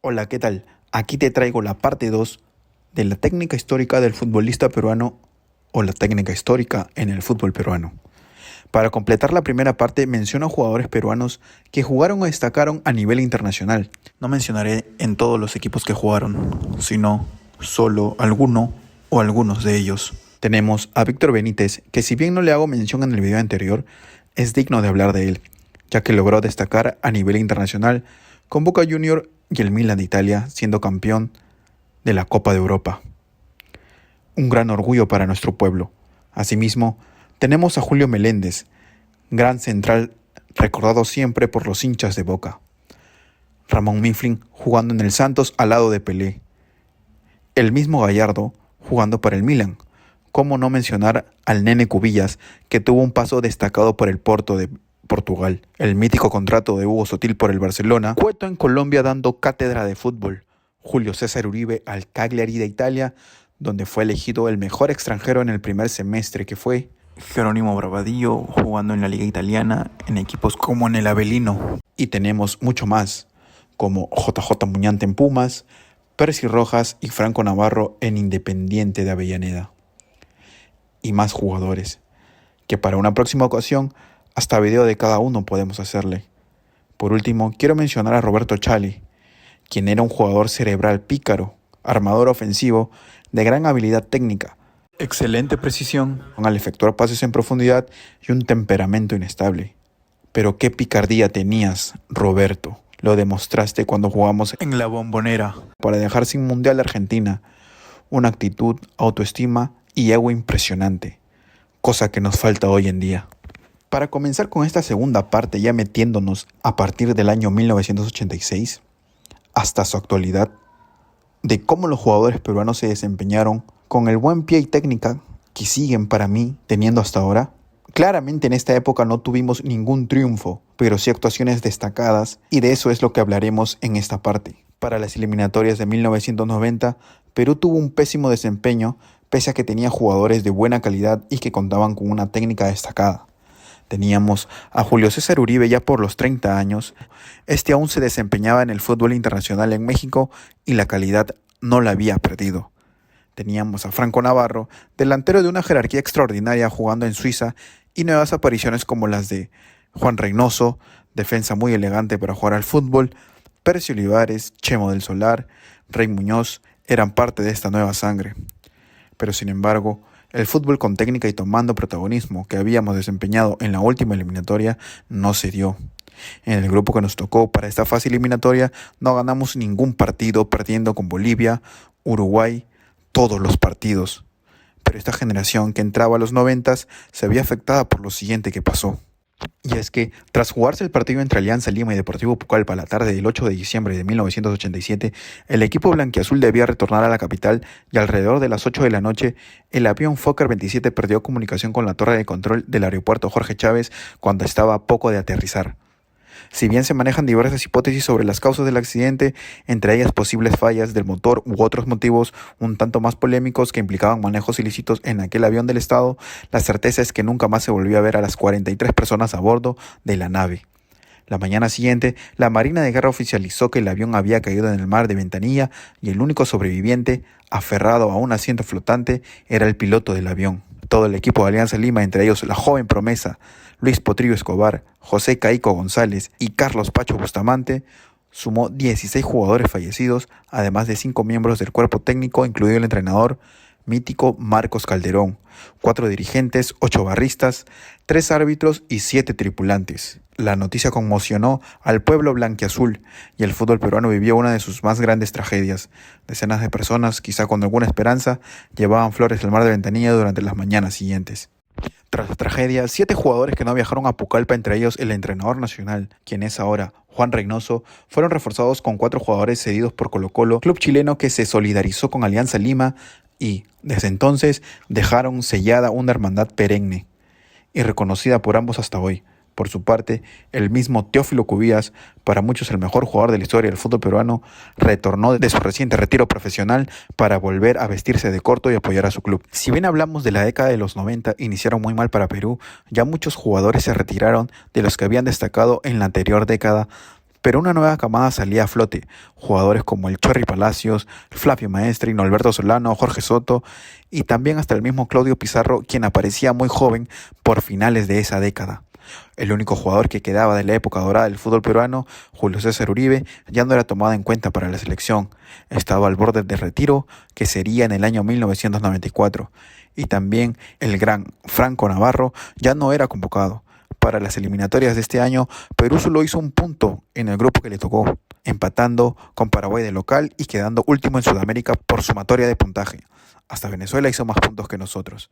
Hola, ¿qué tal? Aquí te traigo la parte 2 de la técnica histórica del futbolista peruano o la técnica histórica en el fútbol peruano. Para completar la primera parte menciono jugadores peruanos que jugaron o destacaron a nivel internacional. No mencionaré en todos los equipos que jugaron, sino solo alguno o algunos de ellos. Tenemos a Víctor Benítez, que si bien no le hago mención en el video anterior, es digno de hablar de él, ya que logró destacar a nivel internacional con Boca Juniors y el Milan de Italia, siendo campeón de la Copa de Europa. Un gran orgullo para nuestro pueblo. Asimismo, tenemos a Julio Meléndez, gran central recordado siempre por los hinchas de Boca. Ramón Mifflin jugando en el Santos al lado de Pelé. El mismo Gallardo jugando para el Milan. ¿Cómo no mencionar al Nene Cubillas, que tuvo un paso destacado por el Porto de Portugal? El mítico contrato de Hugo Sotil por el Barcelona. Cueto en Colombia dando cátedra de fútbol. Julio César Uribe al Cagliari de Italia, donde fue elegido el mejor extranjero en el primer semestre, que fue Jerónimo Barbadillo, jugando en la Liga Italiana en equipos como en el Avelino. Y tenemos mucho más, como JJ Muñante en Pumas, Percy Rojas y Franco Navarro en Independiente de Avellaneda. Y más jugadores, que para una próxima ocasión hasta video de cada uno podemos hacerle. Por último, quiero mencionar a Roberto Chali, quien era un jugador cerebral pícaro, armador ofensivo, de gran habilidad técnica, excelente precisión al efectuar pases en profundidad y un temperamento inestable. Pero qué picardía tenías, Roberto. Lo demostraste cuando jugamos en la Bombonera para dejar sin Mundial a Argentina. Una actitud, autoestima y ego impresionante, cosa que nos falta hoy en día. Para comenzar con esta segunda parte, ya metiéndonos a partir del año 1986 hasta su actualidad, de cómo los jugadores peruanos se desempeñaron con el buen pie y técnica que siguen para mí teniendo hasta ahora. Claramente en esta época no tuvimos ningún triunfo, pero sí actuaciones destacadas, y de eso es lo que hablaremos en esta parte. Para las eliminatorias de 1990, Perú tuvo un pésimo desempeño, pese a que tenía jugadores de buena calidad y que contaban con una técnica destacada. Teníamos a Julio César Uribe ya por los 30 años. Este aún se desempeñaba en el fútbol internacional en México y la calidad no la había perdido. Teníamos a Franco Navarro, delantero de una jerarquía extraordinaria jugando en Suiza, y nuevas apariciones como las de Juan Reynoso, defensa muy elegante para jugar al fútbol, Percy Olivares, Chemo del Solar, Rey Muñoz eran parte de esta nueva sangre. Pero sin embargo, el fútbol con técnica y tomando protagonismo que habíamos desempeñado en la última eliminatoria no se dio. En el grupo que nos tocó para esta fase eliminatoria no ganamos ningún partido, perdiendo con Bolivia, Uruguay, todos los partidos. Pero esta generación que entraba a los 90 se vio afectada por lo siguiente que pasó. Y es que, tras jugarse el partido entre Alianza Lima y Deportivo Pucallpa la tarde del 8 de diciembre de 1987, el equipo blanquiazul debía retornar a la capital y alrededor de las 8 de la noche, el avión Fokker 27 perdió comunicación con la torre de control del aeropuerto Jorge Chávez cuando estaba a poco de aterrizar. Si bien se manejan diversas hipótesis sobre las causas del accidente, entre ellas posibles fallas del motor u otros motivos un tanto más polémicos que implicaban manejos ilícitos en aquel avión del Estado, la certeza es que nunca más se volvió a ver a las 43 personas a bordo de la nave. La mañana siguiente, la Marina de Guerra oficializó que el avión había caído en el mar de Ventanilla y el único sobreviviente, aferrado a un asiento flotante, era el piloto del avión. Todo el equipo de Alianza Lima, entre ellos la joven promesa Luis Potrillo Escobar, José Caico González y Carlos Pacho Bustamante, sumó 16 jugadores fallecidos, además de 5 miembros del cuerpo técnico, incluido el entrenador mítico Marcos Calderón, 4 dirigentes, 8 barristas, 3 árbitros y 7 tripulantes. La noticia conmocionó al pueblo blanquiazul y el fútbol peruano vivió una de sus más grandes tragedias. Decenas de personas, quizá con alguna esperanza, llevaban flores al mar de Ventanilla durante las mañanas siguientes. Tras la tragedia, 7 jugadores que no viajaron a Pucallpa, entre ellos el entrenador nacional, quien es ahora Juan Reynoso, fueron reforzados con 4 jugadores cedidos por Colo-Colo, club chileno que se solidarizó con Alianza Lima y, desde entonces, dejaron sellada una hermandad perenne y reconocida por ambos hasta hoy. Por su parte, el mismo Teófilo Cubillas, para muchos el mejor jugador de la historia del fútbol peruano, retornó de su reciente retiro profesional para volver a vestirse de corto y apoyar a su club. Si bien hablamos de la década de los 90, iniciaron muy mal para Perú, ya muchos jugadores se retiraron de los que habían destacado en la anterior década Pero una nueva camada salía a flote, jugadores como el Chorri Palacios, Flavio Maestri, Norberto Solano, Jorge Soto y también hasta el mismo Claudio Pizarro, quien aparecía muy joven por finales de esa década. El único jugador que quedaba de la época dorada del fútbol peruano, Julio César Uribe, ya no era tomado en cuenta para la selección. Estaba al borde de retiro, que sería en el año 1994. Y también el gran Franco Navarro ya no era convocado. Para las eliminatorias de este año, Perú solo hizo un punto en el grupo que le tocó, empatando con Paraguay de local y quedando último en Sudamérica por sumatoria de puntaje. Hasta Venezuela hizo más puntos que nosotros.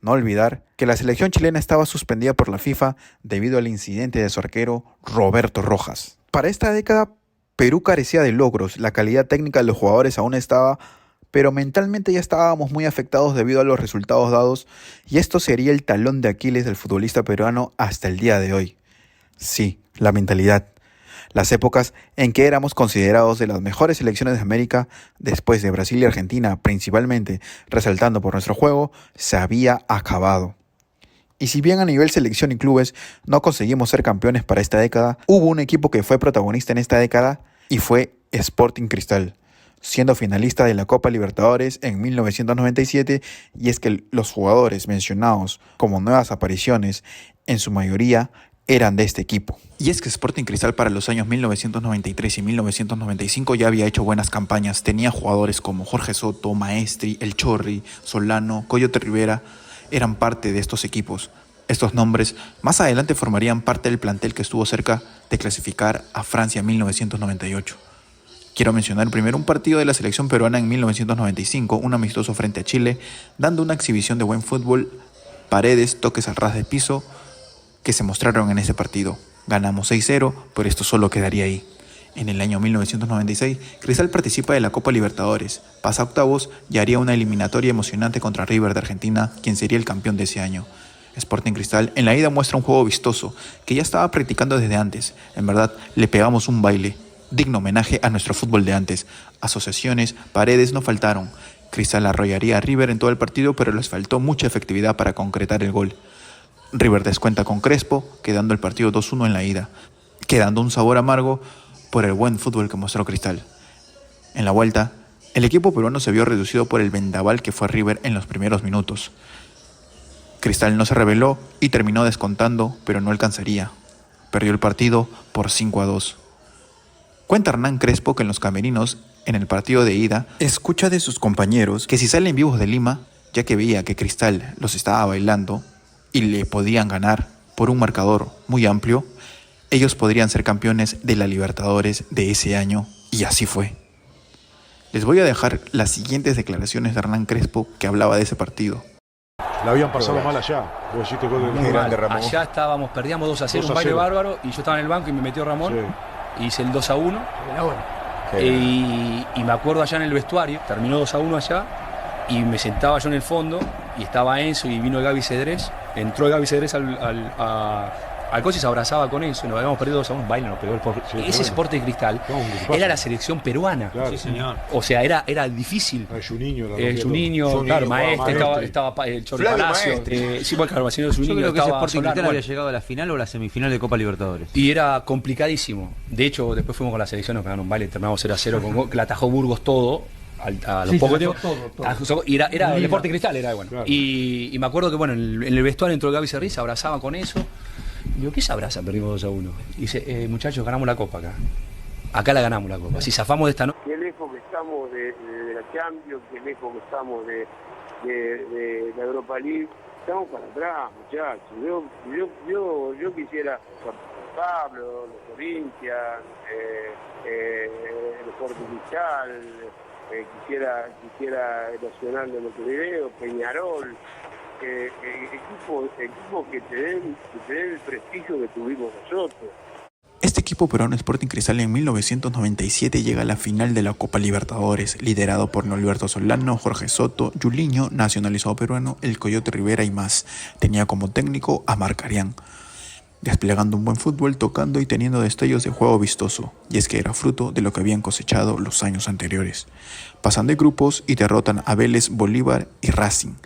No olvidar que la selección chilena estaba suspendida por la FIFA debido al incidente de su arquero Roberto Rojas. Para esta década, Perú carecía de logros, la calidad técnica de los jugadores aún estaba, pero mentalmente ya estábamos muy afectados debido a los resultados dados, y esto sería el talón de Aquiles del futbolista peruano hasta el día de hoy. Sí, la mentalidad. Las épocas en que éramos considerados de las mejores selecciones de América, después de Brasil y Argentina principalmente, resaltando por nuestro juego, se había acabado. Y si bien a nivel selección y clubes no conseguimos ser campeones para esta década, hubo un equipo que fue protagonista en esta década y fue Sporting Cristal, siendo finalista de la Copa Libertadores en 1997, y es que los jugadores mencionados como nuevas apariciones, en su mayoría, eran de este equipo. Y es que Sporting Cristal para los años 1993 y 1995 ya había hecho buenas campañas. Tenía jugadores como Jorge Soto, Maestri, El Chorri, Solano, Coyote Rivera. Eran parte de estos equipos. Estos nombres más adelante formarían parte del plantel que estuvo cerca de clasificar a Francia en 1998. Quiero mencionar primero un partido de la selección peruana en 1995, un amistoso frente a Chile, dando una exhibición de buen fútbol, paredes, toques al ras de piso, que se mostraron en ese partido. Ganamos 6-0, pero esto solo quedaría ahí. En el año 1996, Cristal participa de la Copa Libertadores, pasa a octavos y haría una eliminatoria emocionante contra River de Argentina, quien sería el campeón de ese año. Sporting Cristal en la ida muestra un juego vistoso, que ya estaba practicando desde antes. En verdad, le pegamos un baile. Digno homenaje a nuestro fútbol de antes. Asociaciones, paredes no faltaron. Cristal arrollaría a River en todo el partido, pero les faltó mucha efectividad para concretar el gol. River descuenta con Crespo, quedando el partido 2-1 en la ida, quedando un sabor amargo por el buen fútbol que mostró Cristal. En la vuelta, el equipo peruano se vio reducido por el vendaval que fue River en los primeros minutos. Cristal no se rebeló y terminó descontando, pero no alcanzaría. Perdió el partido por 5-2. Cuenta Hernán Crespo que en los camerinos, en el partido de ida, escucha de sus compañeros que si salen vivos de Lima, ya que veía que Cristal los estaba bailando y le podían ganar por un marcador muy amplio, ellos podrían ser campeones de la Libertadores de ese año, y así fue. Les voy a dejar las siguientes declaraciones de Hernán Crespo, que hablaba de ese partido. La habían pasado mal allá. Vos hiciste gol del Muy grande, Ramón. Allá estábamos, perdíamos 2-0, un baile bárbaro, y yo estaba en el banco y me metió Ramón. Sí. Hice el 2-1. Y me acuerdo allá en el vestuario, terminó 2-1 allá, y me sentaba yo en el fondo, y estaba Enzo y vino el Gaby Cedrés. Entró el Gaby Cedrés al coche y se abrazaba con eso, y nos habíamos perdido 2-1, un baile, nos pegó el pobre. Sí, ese Sporting Cristal era la selección peruana. Claro. Sí, señor. O sea, era difícil. Juninho, claro, Maestro, estaba el Chorri Palacio. Sí, porque claro, Juninho, yo creo que ese Sporting Solano, Cristal había llegado a la final o a la semifinal de Copa Libertadores. Y era complicadísimo. De hecho, después fuimos con la selección, nos pegaron un baile, terminamos 0-0, con que la atajó Burgos todo. A los pocos tiempos. Y era el Sporting Cristal, era bueno. Claro. Y me acuerdo que bueno, en el vestuario entró el Gaby Cedrés, se abrazaba con eso. Digo, ¿qué se abrazan? Perdimos 2-1. Y dice, muchachos, ganamos la Copa acá. Acá la ganamos la Copa. Si zafamos de esta noche. Qué lejos que estamos de la Champions, qué lejos que estamos de la Europa League. Estamos para atrás, muchachos. Yo quisiera Pablo, los Corinthians, el Sporting Cristal, quisiera el Nacional de Montevideo, Peñarol. Equipos que te den el prestigio que tuvimos nosotros. Este equipo peruano Sporting Cristal en 1997 llega a la final de la Copa Libertadores, liderado por Norberto Solano, Jorge Soto, Julinho, nacionalizado peruano, el Coyote Rivera y más. Tenía como técnico a Marcarián, desplegando un buen fútbol, tocando y teniendo destellos de juego vistoso, y es que era fruto de lo que habían cosechado los años anteriores. Pasan de grupos y derrotan a Vélez, Bolívar y Racing,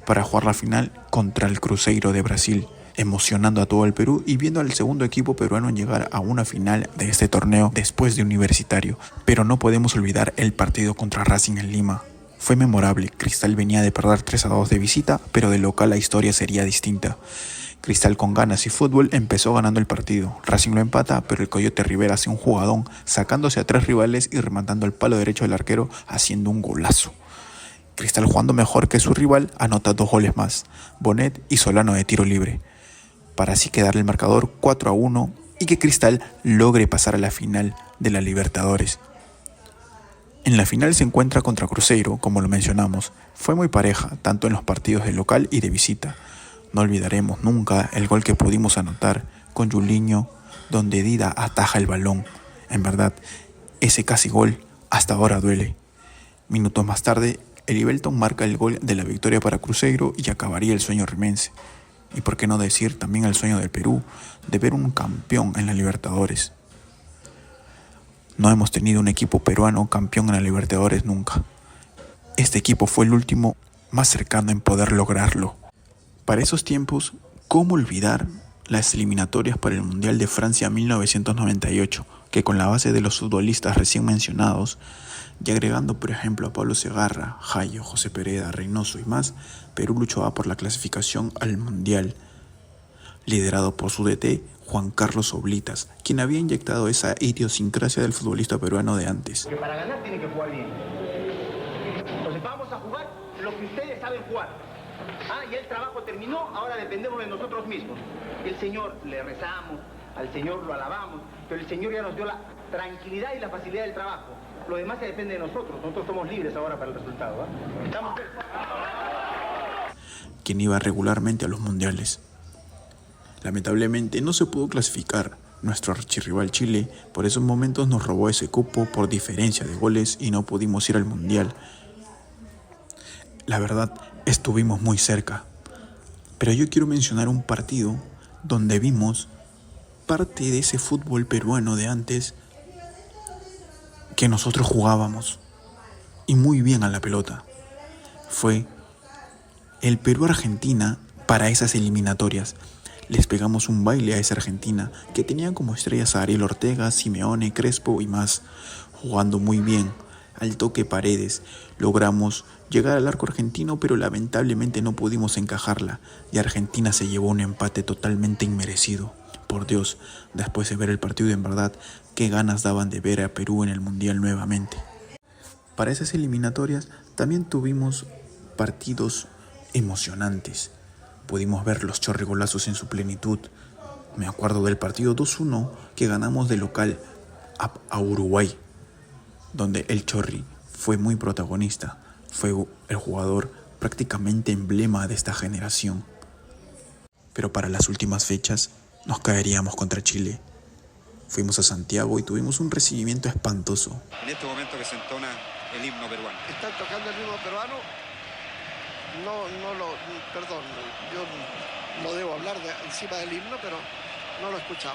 para jugar la final contra el Cruzeiro de Brasil, emocionando a todo el Perú y viendo al segundo equipo peruano llegar a una final de este torneo después de Universitario. Pero no podemos olvidar el partido contra Racing en Lima. Fue memorable. Cristal venía de perder 3-2 de visita, pero de local la historia sería distinta. Cristal con ganas y fútbol empezó ganando el partido. Racing lo empata, pero el Coyote Rivera hace un jugadón, sacándose a 3 rivales y rematando el palo derecho del arquero, haciendo un golazo. Cristal, jugando mejor que su rival, anota 2 goles más, Bonet y Solano de tiro libre, para así quedar el marcador 4-1 y que Cristal logre pasar a la final de la Libertadores. En la final se encuentra contra Cruzeiro, como lo mencionamos. Fue muy pareja, tanto en los partidos de local y de visita. No olvidaremos nunca el gol que pudimos anotar con Julinho, donde Dida ataja el balón. En verdad, ese casi gol hasta ahora duele. Minutos más tarde, Elivelton marca el gol de la victoria para Cruzeiro y acabaría el sueño rimense. Y por qué no decir también el sueño del Perú, de ver un campeón en la Libertadores. No hemos tenido un equipo peruano campeón en la Libertadores nunca. Este equipo fue el último más cercano en poder lograrlo. Para esos tiempos, ¿cómo olvidar las eliminatorias para el Mundial de Francia 1998, que con la base de los futbolistas recién mencionados, y agregando por ejemplo a Pablo Segarra, Jayo, José Pereda, Reynoso y más, Perú luchaba por la clasificación al Mundial, liderado por su DT, Juan Carlos Oblitas, quien había inyectado esa idiosincrasia del futbolista peruano de antes. Que para ganar tiene que jugar bien. Entonces vamos a jugar lo que ustedes saben jugar. Ya el trabajo terminó, ahora dependemos de nosotros mismos. El Señor le rezamos, al Señor lo alabamos, pero el Señor ya nos dio la tranquilidad y la facilidad del trabajo. Lo demás ya depende de nosotros somos libres ahora para el resultado. Estamos... Quien iba regularmente a los mundiales. Lamentablemente no se pudo clasificar. Nuestro archirrival Chile por esos momentos nos robó ese cupo por diferencia de goles y no pudimos ir al mundial. La verdad, estuvimos muy cerca. Pero yo quiero mencionar un partido donde vimos parte de ese fútbol peruano de antes que nosotros jugábamos y muy bien a la pelota. Fue el Perú-Argentina para esas eliminatorias. Les pegamos un baile a esa Argentina que tenía como estrellas a Ariel Ortega, Simeone, Crespo y más, jugando muy bien. Al toque Paredes, logramos llegar al arco argentino, pero lamentablemente no pudimos encajarla y Argentina se llevó un empate totalmente inmerecido. Por Dios, después de ver el partido, en verdad, qué ganas daban de ver a Perú en el Mundial nuevamente. Para esas eliminatorias también tuvimos partidos emocionantes. Pudimos ver los chorrigolazos en su plenitud. Me acuerdo del partido 2-1 que ganamos de local a Uruguay, donde el Chorri fue muy protagonista, fue el jugador prácticamente emblema de esta generación. Pero para las últimas fechas nos caeríamos contra Chile. Fuimos a Santiago y tuvimos un recibimiento espantoso. En este momento que se entona el himno peruano. ¿Están tocando el himno peruano? Perdón, yo no debo hablar encima del himno, pero no lo escuchaba.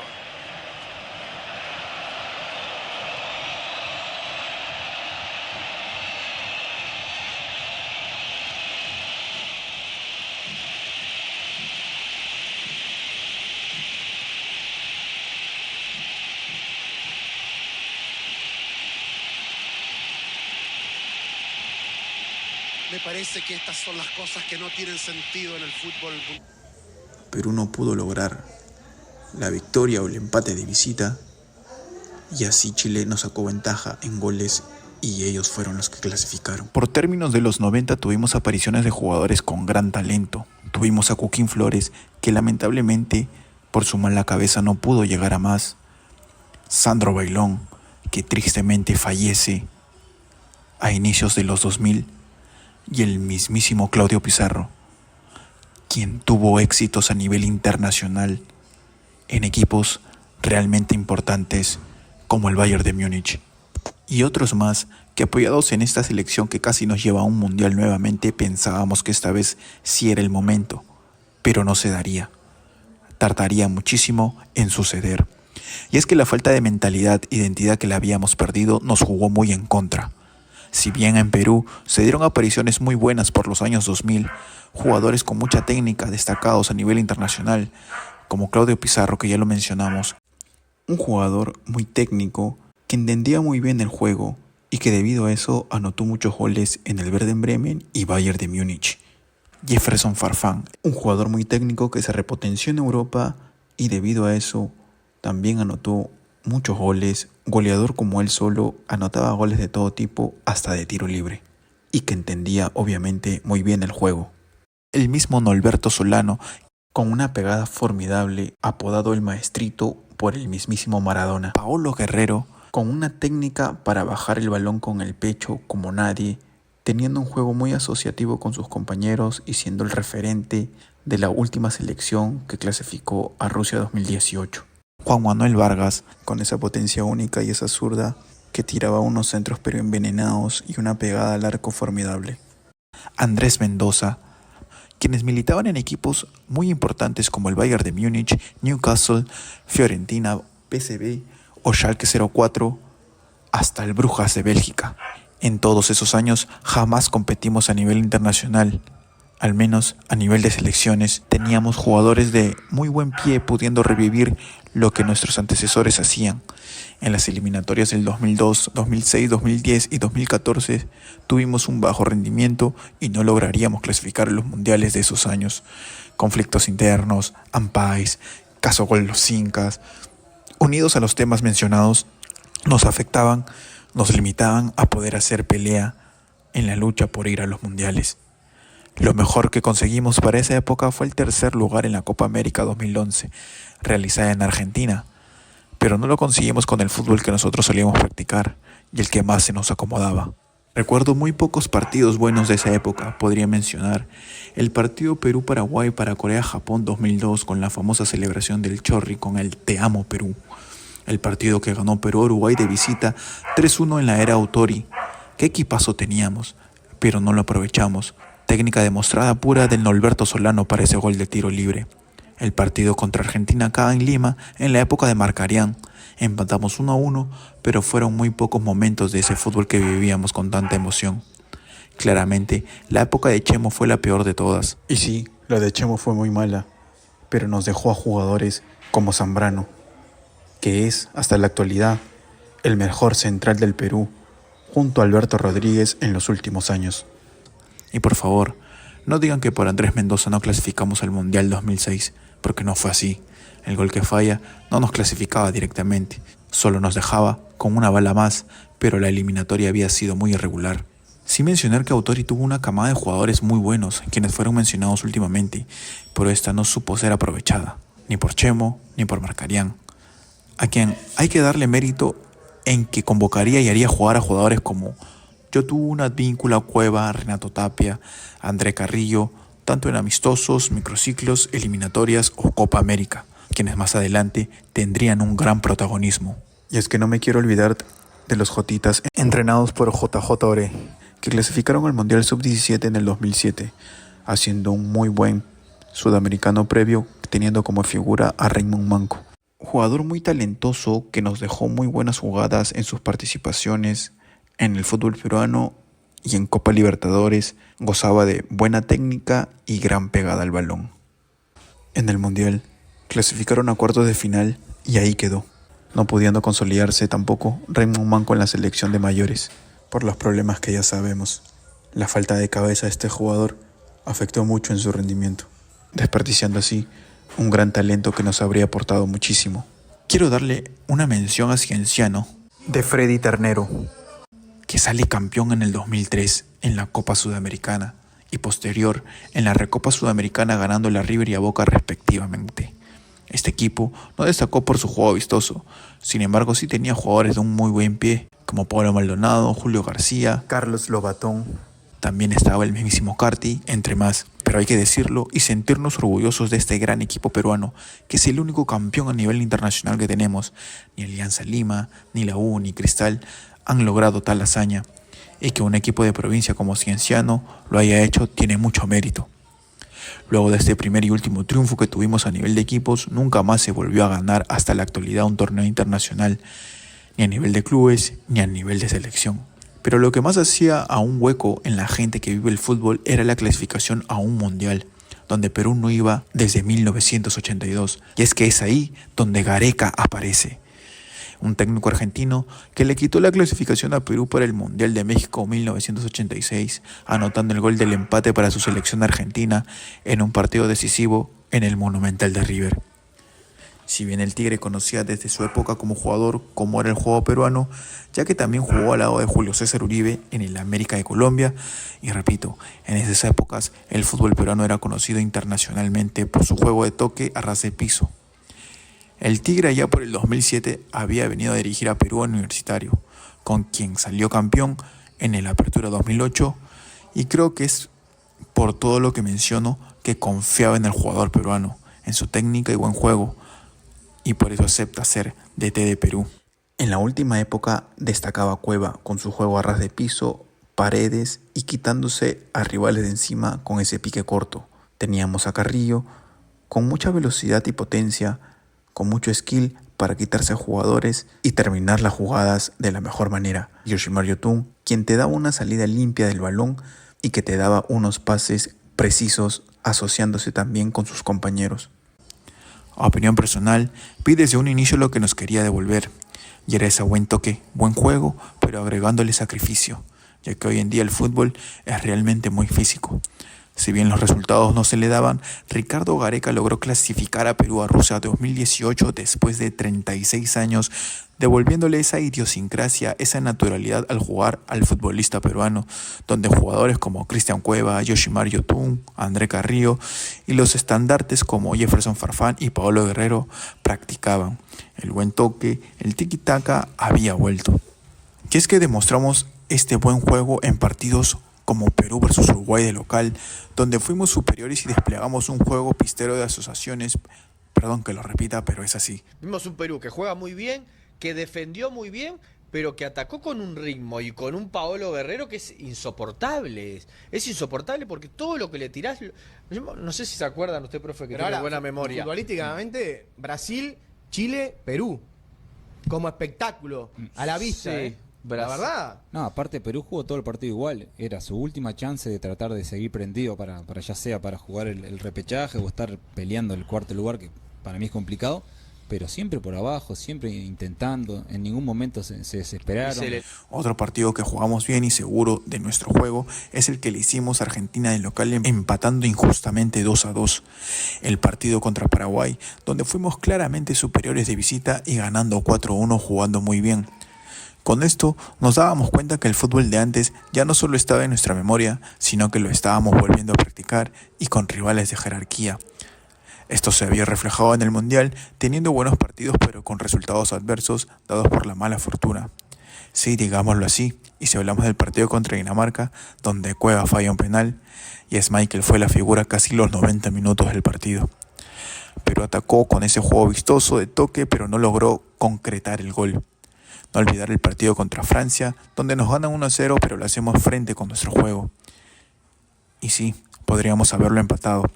Me parece que estas son las cosas que no tienen sentido en el fútbol. Perú no pudo lograr la victoria o el empate de visita y así Chile nos sacó ventaja en goles y ellos fueron los que clasificaron. Por términos de los 90 tuvimos apariciones de jugadores con gran talento. Tuvimos a Joaquín Flores, que lamentablemente por su mala cabeza no pudo llegar a más. Sandro Bailón, que tristemente fallece a inicios de los 2000. Y el mismísimo Claudio Pizarro, quien tuvo éxitos a nivel internacional en equipos realmente importantes como el Bayern de Múnich. Y otros más que, apoyados en esta selección que casi nos lleva a un mundial nuevamente, pensábamos que esta vez sí era el momento, pero no se daría. Tardaría muchísimo en suceder. Y es que la falta de mentalidad, identidad que la habíamos perdido nos jugó muy en contra. Si bien en Perú se dieron apariciones muy buenas por los años 2000, jugadores con mucha técnica destacados a nivel internacional, como Claudio Pizarro, que ya lo mencionamos, un jugador muy técnico que entendía muy bien el juego y que debido a eso anotó muchos goles en el Werder Bremen y Bayern de Múnich. Jefferson Farfán, un jugador muy técnico que se repotenció en Europa y debido a eso también anotó muchos goles. Goleador como él solo, anotaba goles de todo tipo, hasta de tiro libre, y que entendía obviamente muy bien el juego. El mismo Norberto Solano, con una pegada formidable, apodado el Maestrito por el mismísimo Maradona. Paolo Guerrero, con una técnica para bajar el balón con el pecho como nadie, teniendo un juego muy asociativo con sus compañeros y siendo el referente de la última selección que clasificó a Rusia 2018. Juan Manuel Vargas, con esa potencia única y esa zurda que tiraba unos centros pero envenenados y una pegada al arco formidable. Andrés Mendoza, quienes militaban en equipos muy importantes como el Bayern de Múnich, Newcastle, Fiorentina, PSV o Schalke 04, hasta el Brujas de Bélgica. En todos esos años jamás competimos a nivel internacional. Al menos a nivel de selecciones, teníamos jugadores de muy buen pie pudiendo revivir lo que nuestros antecesores hacían. En las eliminatorias del 2002, 2006, 2010 y 2014 tuvimos un bajo rendimiento y no lograríamos clasificar en los mundiales de esos años. Conflictos internos, ampais, caso con los incas, unidos a los temas mencionados, nos afectaban, nos limitaban a poder hacer pelea en la lucha por ir a los mundiales. Lo mejor que conseguimos para esa época fue el tercer lugar en la Copa América 2011, realizada en Argentina, pero no lo conseguimos con el fútbol que nosotros solíamos practicar y el que más se nos acomodaba. Recuerdo muy pocos partidos buenos de esa época. Podría mencionar el partido Perú-Paraguay para Corea-Japón 2002 con la famosa celebración del Chorri con el Te amo Perú. El partido que ganó Perú-Uruguay de visita 3-1 en la era Autori. ¿Qué equipazo teníamos? Pero no lo aprovechamos. Técnica demostrada pura del Norberto Solano para ese gol de tiro libre. El partido contra Argentina acá en Lima, en la época de Marcarián. Empatamos 1-1, pero fueron muy pocos momentos de ese fútbol que vivíamos con tanta emoción. Claramente, la época de Chemo fue la peor de todas. Y sí, la de Chemo fue muy mala, pero nos dejó a jugadores como Zambrano, que es, hasta la actualidad, el mejor central del Perú, junto a Alberto Rodríguez en los últimos años. Y por favor, no digan que por Andrés Mendoza no clasificamos al Mundial 2006, porque no fue así. El gol que falla no nos clasificaba directamente, solo nos dejaba con una bala más, pero la eliminatoria había sido muy irregular. Sin mencionar que Autori tuvo una camada de jugadores muy buenos, quienes fueron mencionados últimamente, pero esta no supo ser aprovechada, ni por Chemo, ni por Marcarián, a quien hay que darle mérito en que convocaría y haría jugar a jugadores como Yotun, Advíncula, Cueva, Renato Tapia, André Carrillo, tanto en amistosos, microciclos, eliminatorias o Copa América, quienes más adelante tendrían un gran protagonismo. Y es que no me quiero olvidar de los Jotitas entrenados por JJ Oré, que clasificaron al Mundial Sub-17 en el 2007, haciendo un muy buen sudamericano previo, teniendo como figura a Raymond Manco. Jugador muy talentoso que nos dejó muy buenas jugadas en sus participaciones en el fútbol peruano y en Copa Libertadores, gozaba de buena técnica y gran pegada al balón. En el Mundial clasificaron a cuartos de final y ahí quedó, no pudiendo consolidarse tampoco Raymond Manco en la selección de mayores, por los problemas que ya sabemos. La falta de cabeza de este jugador afectó mucho en su rendimiento, desperdiciando así un gran talento que nos habría aportado muchísimo. Quiero darle una mención a Cienciano, de Freddy Ternero, que sale campeón en el 2003 en la Copa Sudamericana y posterior en la Recopa Sudamericana ganando a River y a Boca respectivamente. Este equipo no destacó por su juego vistoso, sin embargo sí tenía jugadores de un muy buen pie, como Pablo Maldonado, Julio García, Carlos Lobatón. También estaba el mismísimo Carti, entre más. Pero hay que decirlo y sentirnos orgullosos de este gran equipo peruano, que es el único campeón a nivel internacional que tenemos. Ni Alianza Lima, ni la U, ni Cristal han logrado tal hazaña, y que un equipo de provincia como Cienciano lo haya hecho tiene mucho mérito. Luego de este primer y último triunfo que tuvimos a nivel de equipos, nunca más se volvió a ganar hasta la actualidad un torneo internacional, ni a nivel de clubes, ni a nivel de selección. Pero lo que más hacía a un hueco en la gente que vive el fútbol era la clasificación a un mundial, donde Perú no iba desde 1982. Y es que es ahí donde Gareca aparece. Un técnico argentino que le quitó la clasificación a Perú para el Mundial de México 1986, anotando el gol del empate para su selección argentina en un partido decisivo en el Monumental de River. Si bien el Tigre conocía desde su época como jugador cómo era el juego peruano, ya que también jugó al lado de Julio César Uribe en el América de Colombia, y repito, en esas épocas el fútbol peruano era conocido internacionalmente por su juego de toque a ras de piso. El Tigre allá por el 2007 había venido a dirigir a Perú Universitario, con quien salió campeón en el Apertura 2008, y creo que es por todo lo que menciono que confiaba en el jugador peruano, en su técnica y buen juego, y por eso acepta ser DT de Perú. En la última época destacaba Cueva con su juego a ras de piso, paredes y quitándose a rivales de encima con ese pique corto. Teníamos a Carrillo con mucha velocidad y potencia, con mucho skill para quitarse a jugadores y terminar las jugadas de la mejor manera. Yoshimar Yotun, quien te daba una salida limpia del balón y que te daba unos pases precisos asociándose también con sus compañeros. A opinión personal, vi desde un inicio lo que nos quería devolver, y era ese buen toque, buen juego, pero agregándole sacrificio, ya que hoy en día el fútbol es realmente muy físico. Si bien los resultados no se le daban, Ricardo Gareca logró clasificar a Perú a Rusia 2018 después de 36 años, devolviéndole esa idiosincrasia, esa naturalidad al jugar al futbolista peruano, donde jugadores como Cristian Cueva, Yoshimar Yotun, André Carrillo y los estandartes como Jefferson Farfán y Paolo Guerrero practicaban. El buen toque, el tiki-taka había vuelto. Y es que demostramos este buen juego en partidos como Perú versus Uruguay de local, donde fuimos superiores y desplegamos un juego pistero de asociaciones. Perdón que lo repita, pero es así. Vimos un Perú que juega muy bien, que defendió muy bien, pero que atacó con un ritmo y con un Paolo Guerrero que es insoportable. Es insoportable porque todo lo que le tirás... Yo no sé si se acuerdan usted, profe, que tiene buena memoria. Futbolísticamente, Brasil, Chile, Perú. Como espectáculo, a la vista, Sí. La verdad. No, aparte Perú jugó todo el partido igual. Era su última chance de tratar de seguir prendido para ya sea para jugar el repechaje o estar peleando el cuarto lugar, que para mí es complicado, pero siempre por abajo, siempre intentando. En ningún momento se desesperaron. Otro partido que jugamos bien y seguro de nuestro juego es el que le hicimos a Argentina de local, empatando injustamente 2-2. El partido contra Paraguay, donde fuimos claramente superiores de visita y ganando 4-1 jugando muy bien. Con esto nos dábamos cuenta que el fútbol de antes ya no solo estaba en nuestra memoria, sino que lo estábamos volviendo a practicar y con rivales de jerarquía. Esto se había reflejado en el Mundial, teniendo buenos partidos pero con resultados adversos dados por la mala fortuna. Sí, digámoslo así, y si hablamos del partido contra Dinamarca, donde Cueva falla un penal, y Schmeichel fue la figura casi los 90 minutos del partido. Pero atacó con ese juego vistoso de toque, pero no logró concretar el gol. No olvidar el partido contra Francia, donde nos ganan 1-0, pero lo hacemos frente con nuestro juego. Y sí, podríamos haberlo empatado.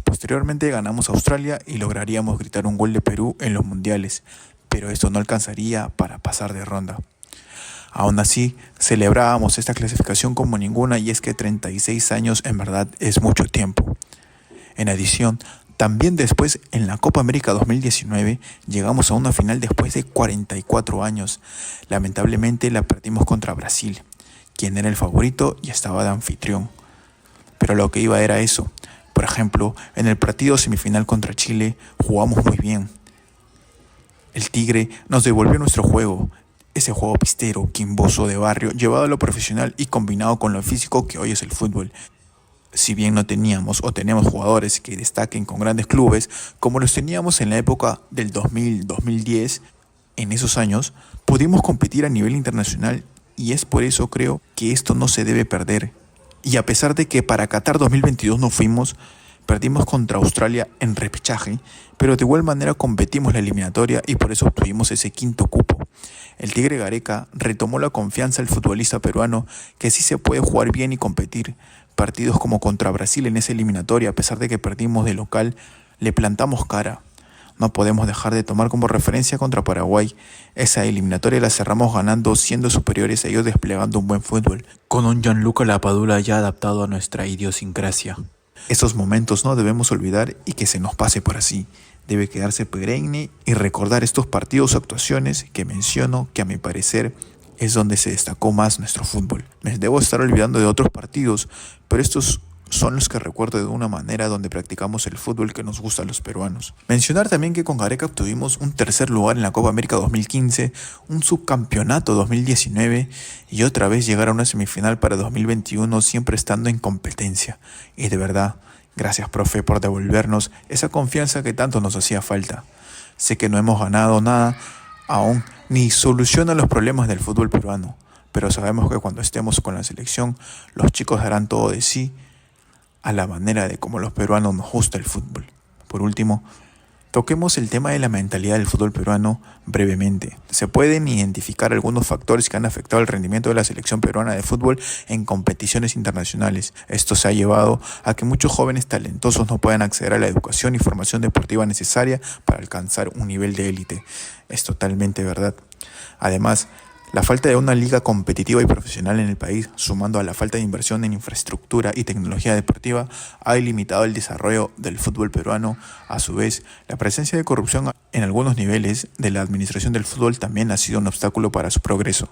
Posteriormente ganamos a Australia y lograríamos gritar un gol de Perú en los mundiales, pero esto no alcanzaría para pasar de ronda. Aún así, celebrábamos esta clasificación como ninguna, y es que 36 años en verdad es mucho tiempo. En adición, también después en la Copa América 2019 llegamos a una final después de 44 años. Lamentablemente la perdimos contra Brasil, quien era el favorito y estaba de anfitrión. Pero lo que iba era eso. Por ejemplo, en el partido semifinal contra Chile jugamos muy bien. El Tigre nos devolvió nuestro juego, ese juego pistero, quimboso de barrio, llevado a lo profesional y combinado con lo físico que hoy es el fútbol. Si bien no teníamos o tenemos jugadores que destaquen con grandes clubes, como los teníamos en la época del 2000-2010, en esos años pudimos competir a nivel internacional, y es por eso creo que esto no se debe perder. Y a pesar de que para Qatar 2022 no fuimos, perdimos contra Australia en repechaje, pero de igual manera competimos la eliminatoria y por eso obtuvimos ese quinto cupo. El Tigre Gareca retomó la confianza al futbolista peruano, que sí se puede jugar bien y competir. Partidos como contra Brasil en esa eliminatoria, a pesar de que perdimos de local, le plantamos cara. No podemos dejar de tomar como referencia contra Paraguay. Esa eliminatoria la cerramos ganando, siendo superiores a ellos, desplegando un buen fútbol, con un Gianluca Lapadula ya adaptado a nuestra idiosincrasia. Esos momentos no debemos olvidar y que se nos pase por así. Debe quedarse perenne y recordar estos partidos o actuaciones que menciono, que a mi parecer es donde se destacó más nuestro fútbol. Me debo estar olvidando de otros partidos, pero estos son los que recuerdo de una manera donde practicamos el fútbol que nos gusta a los peruanos. Mencionar también que con Gareca obtuvimos un tercer lugar en la Copa América 2015, un subcampeonato 2019 y otra vez llegar a una semifinal para 2021, siempre estando en competencia. Y de verdad, gracias, profe, por devolvernos esa confianza que tanto nos hacía falta. Sé que no hemos ganado nada aún, ni soluciona los problemas del fútbol peruano, pero sabemos que cuando estemos con la selección, los chicos darán todo de sí, a la manera de cómo los peruanos nos gusta el fútbol. Por último, toquemos el tema de la mentalidad del fútbol peruano brevemente. Se pueden identificar algunos factores que han afectado el rendimiento de la selección peruana de fútbol en competiciones internacionales. Esto se ha llevado a que muchos jóvenes talentosos no puedan acceder a la educación y formación deportiva necesaria para alcanzar un nivel de élite. Es totalmente verdad. Además, la falta de una liga competitiva y profesional en el país, sumando a la falta de inversión en infraestructura y tecnología deportiva, ha limitado el desarrollo del fútbol peruano. A su vez, la presencia de corrupción en algunos niveles de la administración del fútbol también ha sido un obstáculo para su progreso.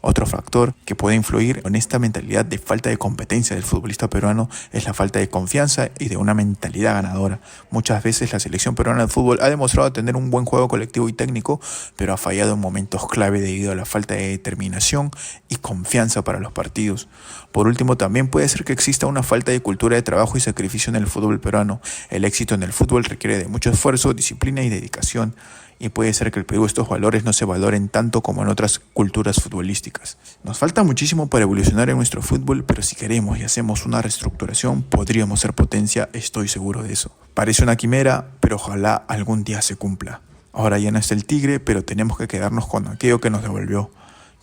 Otro factor que puede influir en esta mentalidad de falta de competencia del futbolista peruano es la falta de confianza y de una mentalidad ganadora. Muchas veces la selección peruana de fútbol ha demostrado tener un buen juego colectivo y técnico, pero ha fallado en momentos clave debido a la falta de determinación y confianza para los partidos. Por último, también puede ser que exista una falta de cultura de trabajo y sacrificio en el fútbol peruano. El éxito en el fútbol requiere de mucho esfuerzo, disciplina y dedicación, y puede ser que en el Perú estos valores no se valoren tanto como en otras culturas futbolísticas. Nos falta muchísimo para evolucionar en nuestro fútbol, pero si queremos y hacemos una reestructuración, podríamos ser potencia, estoy seguro de eso. Parece una quimera, pero ojalá algún día se cumpla. Ahora ya no está el Tigre, pero tenemos que quedarnos con aquello que nos devolvió.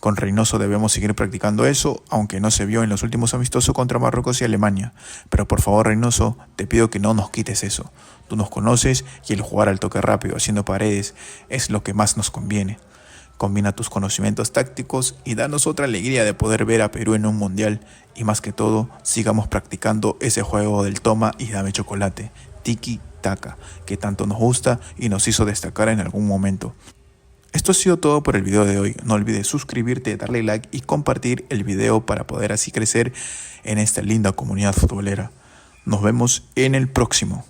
Con Reynoso debemos seguir practicando eso, aunque no se vio en los últimos amistosos contra Marruecos y Alemania. Pero por favor, Reynoso, te pido que no nos quites eso. Tú nos conoces y el jugar al toque rápido, haciendo paredes, es lo que más nos conviene. Combina tus conocimientos tácticos y danos otra alegría de poder ver a Perú en un mundial. Y más que todo, sigamos practicando ese juego del toma y dame chocolate, tiki-taka, que tanto nos gusta y nos hizo destacar en algún momento. Esto ha sido todo por el video de hoy. No olvides suscribirte, darle like y compartir el video para poder así crecer en esta linda comunidad futbolera. Nos vemos en el próximo.